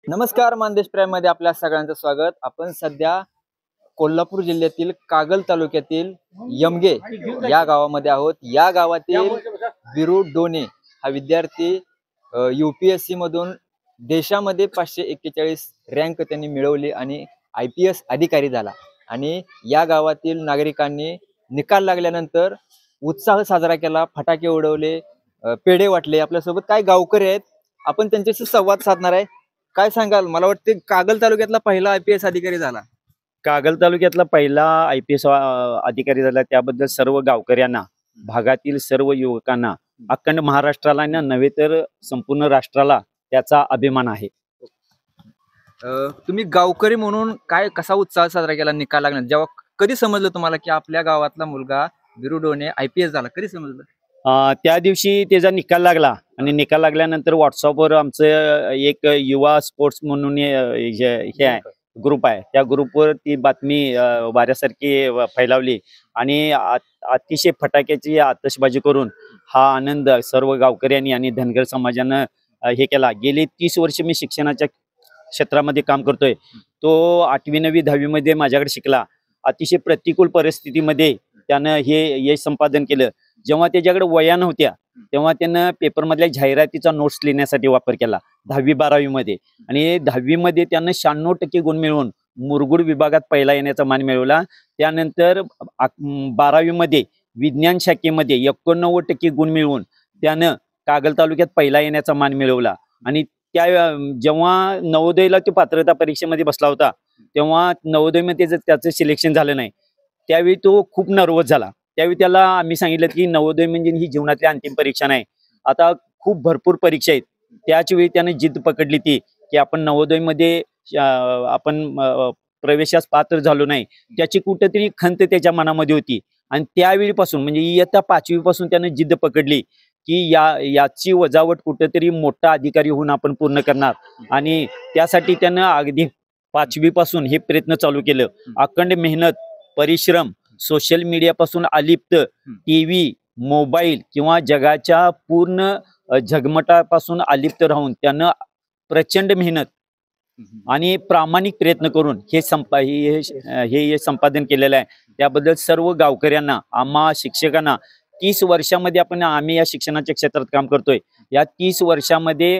नमस्कार, मानदेश प्राईम मध्ये आपल्या सगळ्यांचं स्वागत। आपण सध्या कोल्हापूर जिल्ह्यातील कागल तालुक्यातील यमगे या गावामध्ये आहोत। या गावातील बिरू डोने हा विद्यार्थी UPSC मधून देशामध्ये 541 रँक त्यांनी मिळवली आणि IPS अधिकारी झाला। आणि या गावातील नागरिकांनी निकाल लागल्यानंतर उत्साह साजरा केला, फटाके उडवले, पेढे वाटले। आपल्यासोबत काय गावकरी आहेत, आपण त्यांच्याशी संवाद साधणार आहे। काय सांगाल? मला वाटते कागल तालुक्यातला पहिला IPS अधिकारी झाला। कागल तालुक्यातला पहिला IPS अधिकारी झाला, त्याबद्दल सर्व गावकऱ्यांना, भागातील सर्व युवकांना, अखंड महाराष्ट्राला नव्हे तर संपूर्ण राष्ट्राला त्याचा अभिमान आहे। तुम्ही गावकरी म्हणून काय कसा उत्साह साजरा केला निकाल लागल्यानंतर? जेव्हा कधी समजलं तुम्हाला की आपल्या गावातला मुलगा बिरू डोने IPS झाला? कधी समजलं? त्या दिवशी त्याचा निकाल लागला आणि निकाल लागल्यानंतर व्हॉट्सअपवर आमचं एक युवा स्पोर्ट्स म्हणून हे आहे ग्रुप आहे, त्या ग्रुपवर ती बातमी वाऱ्यासारखी फैलावली आणि अतिशय फटाक्याची आतषबाजी करून हा आनंद सर्व गावकऱ्यांनी आणि धनगर समाजानं हे केला। गेली 30 वर्ष मी शिक्षणाच्या क्षेत्रामध्ये काम करतोय। तो 8वी 9वी 10वी मध्ये माझ्याकडे शिकला। अतिशय प्रतिकूल परिस्थितीमध्ये त्यानं हे यश संपादन केलं। जेव्हा त्याच्याकडे वया नव्हत्या तेव्हा त्यानं पेपरमधल्या जाहिरातीचा नोट्स लिहिण्यासाठी वापर केला 10वी 12वी मध्ये, आणि 10वी मध्ये त्यानं 96% गुण मिळवून मुरगुड विभागात पहिला येण्याचा मान मिळवला। त्यानंतर 12वी मध्ये विज्ञान शाखेमध्ये 89% गुण मिळवून त्यानं कागल तालुक्यात पहिला येण्याचा मान मिळवला। आणि जेव्हा नवोदयला तो पात्रता परीक्षेमध्ये बसला होता तेव्हा नवोदयमध्ये त्याचं सिलेक्शन झालं नाही, त्यावेळी तो खूप नर्वस झाला। त्यावेळी त्याला आम्ही सांगितलं की नवोदय म्हणजे ही जीवनातली अंतिम परीक्षा नाही, आता खूप भरपूर परीक्षा आहेत। त्याच वेळी त्याने जिद्द पकडली ती की आपण नवोदयमध्ये आपण प्रवेशास पात्र झालो नाही, त्याची कुठेतरी खंत त्याच्या मनामध्ये होती। आणि त्यावेळीपासून म्हणजे इयत्ता 5वी पासून त्याने जिद्द पकडली की याची वजावट कुठेतरी मोठा अधिकारी होऊन आपण पूर्ण करणार। आणि त्यासाठी त्यानं अगदी 5वी पासून हे प्रयत्न चालू केलं। अखंड मेहनत, परिश्रम, सोशल मीडियापासून अलिप्त, TV, मोबाईल किंवा जगाच्या पूर्ण झगमटापासून अलिप्त राहून त्यानं प्रचंड मेहनत आणि प्रामाणिक प्रयत्न करून हे संपादन केलेलं आहे। त्याबद्दल सर्व गावकऱ्यांना, आम्हा शिक्षकांना, 30 वर्षामध्ये आम्ही या शिक्षणाच्या क्षेत्रात काम करतोय। या 30 वर्षामध्ये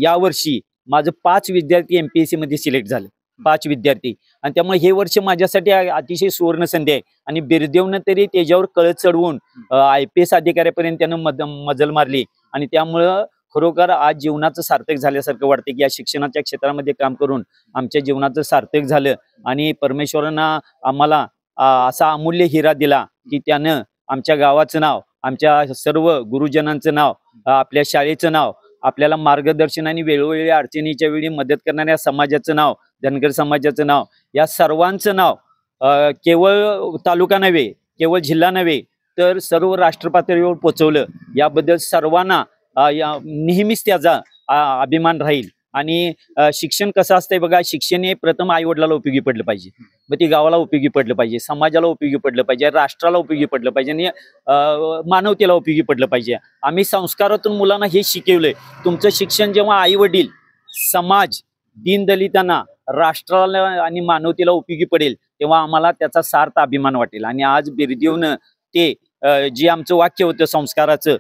या वर्षी माझं 5 विद्यार्थी MPSC मध्ये सिलेक्ट झाले, 5 विद्यार्थी। आणि त्यामुळे हे वर्ष माझ्यासाठी अतिशय सुवर्ण संधी आहे। आणि बिरदेवनं तरी त्याच्यावर कळत चढवून IPS अधिकाऱ्यापर्यंत त्यानं मजल मारली। आणि त्यामुळं खरोखर आज जीवनाचं सार्थक झाल्यासारखं वाटतं की या शिक्षणाच्या क्षेत्रामध्ये काम करून आमच्या जीवनाचं सार्थक झालं। आणि परमेश्वरानं आम्हाला असा अमूल्य हिरा दिला की त्यानं आमच्या गावाचं नाव, आमच्या सर्व गुरुजनांचं नाव, आपल्या शाळेचं नाव, आपल्याला मार्गदर्शन आणि वेळोवेळी अडचणीच्या वेळी मदत करणाऱ्या समाजाचं नाव, धनगर समाजाचं नाव, या सर्वांचं नाव केवळ तालुका नव्हे, केवळ जिल्हा नव्हे तर सर्व राष्ट्र पातळीवर पोचवलं। याबद्दल सर्वांना नेहमीच त्याचा अभिमान राहील। आणि शिक्षण कसं असतंय बघा, शिक्षण हे प्रथम आई वडिलाला उपयोगी पडलं पाहिजे, मग ती गावाला उपयोगी पडलं पाहिजे, समाजाला उपयोगी पडलं पाहिजे, राष्ट्राला उपयोगी पडलं पाहिजे आणि मानवतेला उपयोगी पडलं पाहिजे। आम्ही संस्कारातून मुलांना हे शिकवलंय, तुमचं शिक्षण जेव्हा आई वडील, समाज, दीनदलितांना, राष्ट्राला आणि मानवतेला उपयोगी पडेल तेव्हा आम्हाला त्याचा सार्थ अभिमान वाटेल। आणि आज बिरदेवनं ते जे आमचं वाक्य होतं संस्काराचं,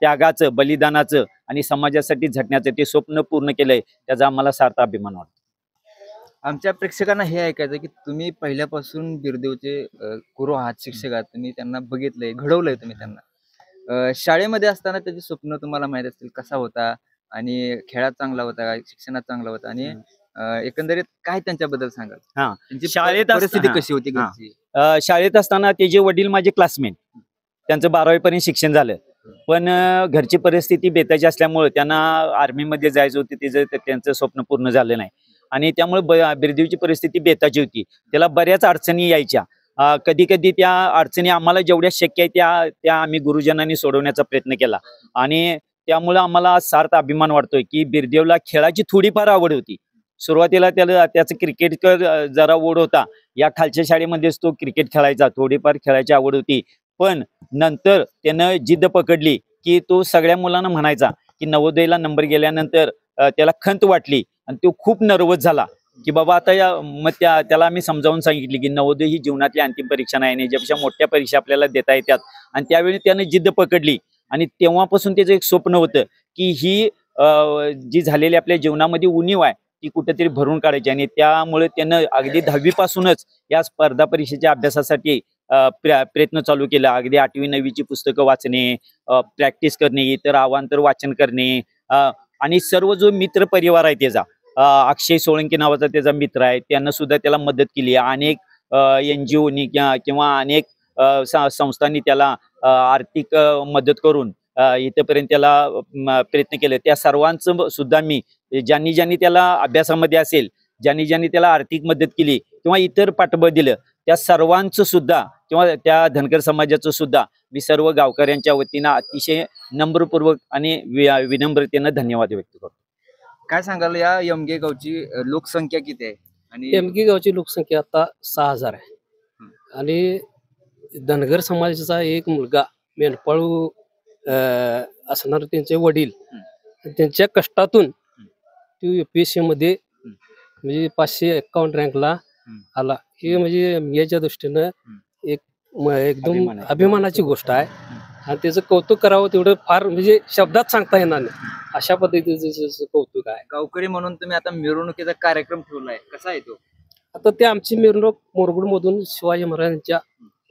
त्यागाचं, बलिदानाचं आणि समाजासाठी झटण्याचं ते स्वप्न पूर्ण केलंय, त्याचा आम्हाला सार्थ अभिमान वाटतो। आमच्या प्रेक्षकांना हे ऐकायचं की तुम्ही पहिल्यापासून बिरदेवचे गुरु आहात, शिक्षक आहात, तुम्ही त्यांना बघितलंय, घडवलंय तुम्ही त्यांना। शाळेमध्ये असताना त्याचे स्वप्न तुम्हाला माहित असतील, कसा होता आणि खेळात चांगला होता, शिक्षणात चांगला होता, आणि एकंदरीत काय त्यांच्याबद्दल सांगाल? त्यांची शाळेत परिस्थिती कशी होती घरची? शाळेत असताना त्याचे वडील माझे क्लासमेट, त्यांचं 12वी पर्यंत शिक्षण झालं, पण घरची परिस्थिती बेताची असल्यामुळे त्यांना आर्मीमध्ये जायचं होतं, त्यांचं स्वप्न पूर्ण झालं नाही। आणि त्यामुळे बिरदेवची परिस्थिती बेताची होती, त्याला बऱ्याच अडचणी यायच्या। कधी कधी त्या अडचणी आम्हाला जेवढ्या शक्य आहे त्या आम्ही गुरुजनांनी सोडवण्याचा प्रयत्न केला। आणि त्यामुळे आम्हाला सार्थ अभिमान वाटतोय की बिरदेवला खेळाची थोडीफार आवड होती। सुरुवातीला त्याचं क्रिकेट जरा ओढ होता, या खालच्या शाळेमध्येच तो क्रिकेट खेळायचा, थोडीफार खेळायची आवड होती। पण नंतर त्यानं जिद्द पकडली की तो सगळ्या मुलांना म्हणायचा की नवोदयला नंबर गेल्यानंतर त्याला खंत वाटली आणि तो खूप नर्वस झाला की बाबा आता मग त्याला आम्ही समजावून सांगितले की नवोदय ही जीवनातली अंतिम परीक्षा नाही आणि याच्यापेक्षा मोठ्या परीक्षा आपल्याला देता येतात. आणि त्यावेळी त्याने जिद्द पकडली आणि तेव्हापासून त्याचं एक स्वप्न होतं की ही जी झालेली आपल्या जीवनामध्ये उणीव आहे ती कुठेतरी भरून काढायची. आणि त्यामुळे त्यानं अगदी 10वी पासूनच या स्पर्धा परीक्षेच्या अभ्यासासाठी प्रयत्न चालू केला. अगदी 8वी 9वीची पुस्तकं वाचणे, प्रॅक्टिस करणे, इतर अवांतर वाचन करणे, आणि सर्व जो मित्र परिवार आहे त्याचा, अक्षय सोळंकी नावाचा त्याचा मित्र आहे, त्यानं सुद्धा त्याला मदत केली. अनेक NGOनी किंवा अनेक संस्थांनी त्याला आर्थिक मदत करून इथपर्यंत त्याला प्रयत्न केले. त्या सर्वांचं सुद्धा मी ज्यांनी ज्यांनी त्याला अभ्यासामध्ये असेल, ज्यांनी त्याला आर्थिक मदत केली किंवा इतर पाठबळ दिलं, त्या सर्वांचं सुद्धा किंवा त्या धनगर समाजाचं सुद्धा मी सर्व गावकऱ्यांच्या वतीनं अतिशय नम्रपूर्वक आणि विनम्रतेनं धन्यवाद व्यक्त करतो. काय सांगाल या यमगे गावची लोकसंख्या किती आहे? आणि यमगी गावची लोकसंख्या आता 6000 आहे. आणि धनगर समाजाचा एक मुलगा मेंढपाळू असणार त्यांचे वडील, त्यांच्या कष्टातून तो UPSC मध्ये म्हणजे 551 रँकला आला. हे म्हणजे याच्या दृष्टीनं एक एकदम अभिमानाची गोष्ट आहे. आणि त्याचं कौतुक करावं तेवढं फार म्हणजे शब्दात सांगता येणार नाही, अशा पद्धतीचं कौतुक आहे. गावकरी म्हणून तुम्ही आता मिरवणुकीचा कार्यक्रम ठेवलाय, कसा आहे तो? आता ते आमची मिरवणूक मोरगुड मधून शिवाजी महाराजांच्या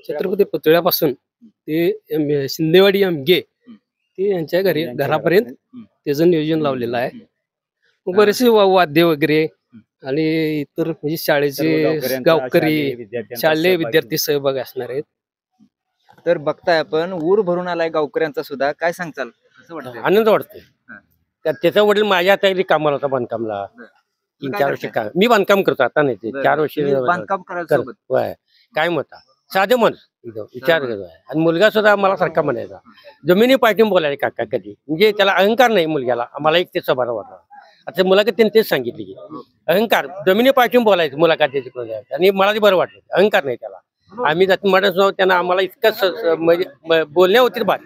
छत्रपती पुतळ्यापासून ते शिंदेवाडी यमगे ते यांच्या घरापर्यंत त्याचं नियोजन लावलेलं आहे. मग बरेचसे वाद्य वगैरे आणि इतर म्हणजे शाळेचे गावकरी शालेय विद्यार्थी सहभागी असणार आहेत. तर बघताय आपण ऊर भरून आलाय गावकऱ्यांचा सुद्धा. काय सांगचाल, कसं वाटतं? आनंद वाटतोय. त्याचा वडील माझ्या आता कामाला होता बांधकामला. तुम्ही 3-4 काय वर्ष करताय? मी बांधकाम करतो आता नाही ते बरं. 4 वर्ष तुम्ही बांधकाम करायला सोबत? होय. काय म्हणता साधं मन एकदम विचार करतो आहे. आणि मुलगा सुद्धा मला सारखा म्हणायचा जमिनी पाठवून बोलायला काका कधी, म्हणजे त्याला अहंकार नाही मुलग्याला. आम्हाला एक ते बरं वाटलं. आता मुलाखत त्यांनी तेच सांगितले की अहंकार जमिनी पाठवून बोलायचं मुलाखत त्याची. आणि मला ते बरं वाटलं, अहंकार नाही त्याला. आम्ही जाती म्हणत त्यांना आम्हाला इतकं म्हणजे बोलण्यावरती बात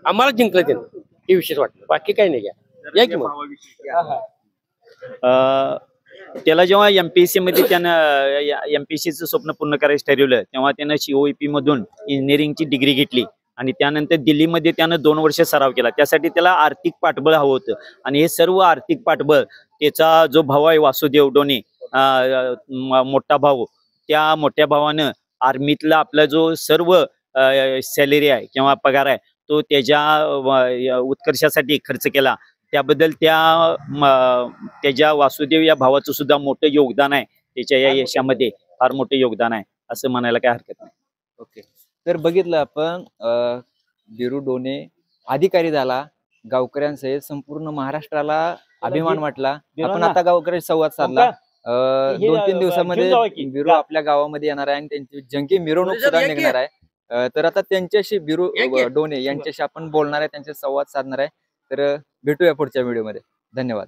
आम्हाला जिंकलं त्यानं, हे विशेष वाटलं. बाकी काही नाही. या की मग त्याला जेव्हा MPSC मध्ये त्यानं MPSCचं स्वप्न पूर्ण करायचं ठरवलं तेव्हा त्यानं COEP मधून इंजिनिअरिंगची डिग्री घेतली. आणि त्यानंतर दिल्लीमध्ये त्यानं 2 वर्ष सराव केला. त्यासाठी त्याला आर्थिक पाठबळ हवं होतं. आणि हे सर्व आर्थिक पाठबळ त्याचा जो भाऊ आहे वासुदेव डोने, मोठा भाऊ, त्या मोठ्या भावानं आर्मीतला आपला जो सर्व सॅलरी आहे किंवा पगार आहे तो त्याच्या उत्कर्षासाठी खर्च केला. त्याबद्दल त्याच्या वासुदेव या भावाचं सुद्धा मोठं योगदान आहे. त्याच्या या यशामध्ये फार मोठं योगदान आहे असं म्हणायला काय हरकत नाही. ओके. तर बघितलं आपण बिरू डोने अधिकारी झाला, गावकऱ्यांसहित संपूर्ण महाराष्ट्राला अभिमान वाटला. आपण आता गावकऱ्यांशी संवाद साधला. 2-3 दिवसामध्ये बिरू आपल्या गावामध्ये येणार आहे आणि त्यांची जंगी मिरवणूक सुद्धा निघणार आहे. तर आता त्यांच्याशी बिरू डोने यांच्याशी आपण बोलणार आहे, त्यांचे संवाद साधणार आहे. तर भेटूया पुढच्या व्हिडिओमध्ये. धन्यवाद.